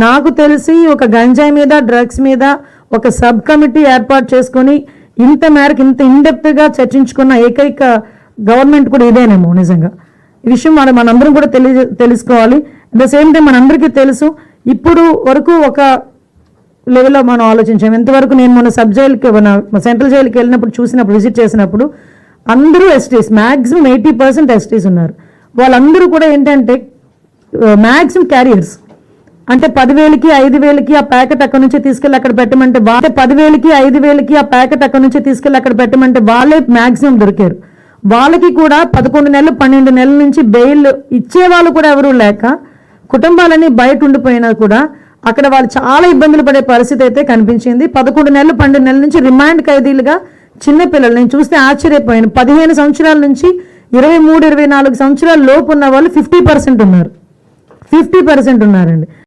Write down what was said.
నాకు తెలిసి ఒక గంజాయి మీద డ్రగ్స్ మీద ఒక సబ్ కమిటీ ఏర్పాటు చేసుకొని ఇంత మేరకు ఇంత ఇన్డెప్త్గా చర్చించుకున్న ఏకైక గవర్నమెంట్ కూడా ఇదేనేమో నిజంగా. ఈ విషయం మనందరం కూడా తెలుసుకోవాలి. అట్ ద సేమ్ టైం మనందరికీ తెలుసు, ఇప్పుడు వరకు ఒక లెవెల్లో మనం ఆలోచించాం. ఎంతవరకు నేను మన సబ్ జైలుకి సెంట్రల్ జైలుకి వెళ్ళినప్పుడు చూసినప్పుడు విజిట్ చేసినప్పుడు అందరూ ఎస్టీస్, మ్యాక్సిమం 80% ఎస్టీస్ ఉన్నారు. వాళ్ళందరూ కూడా ఏంటంటే మ్యాక్సిమం క్యారియర్స్. అంటే 10,000కి 5,000కి ఆ ప్యాకెట్ అక్కడ నుంచి తీసుకెళ్ళి అక్కడ పెట్టమంటే 10,000కి 5,000కి ఆ ప్యాకెట్ అక్కడ నుంచి తీసుకెళ్ళి అక్కడ పెట్టమంటే వాళ్ళే మ్యాక్సిమం దొరికారు. వాళ్ళకి కూడా 11 నెలలు 12 నెలల నుంచి బెయిల్ ఇచ్చేవాళ్ళు కూడా ఎవరూ లేక కుటుంబాలన్నీ బయట ఉండిపోయినా కూడా అక్కడ వాళ్ళు చాలా ఇబ్బందులు పడే పరిస్థితి అయితే కనిపించింది. 11 నెలలు 12 నెలల నుంచి రిమాండ్ ఖైదీలుగా చిన్నపిల్లలు నేను చూస్తే ఆశ్చర్యపోయాను. 15 సంవత్సరాల నుంచి 23-24 సంవత్సరాల లోపు ఉన్న వాళ్ళు 50% ఉన్నారు. 50% ఉన్నారండి.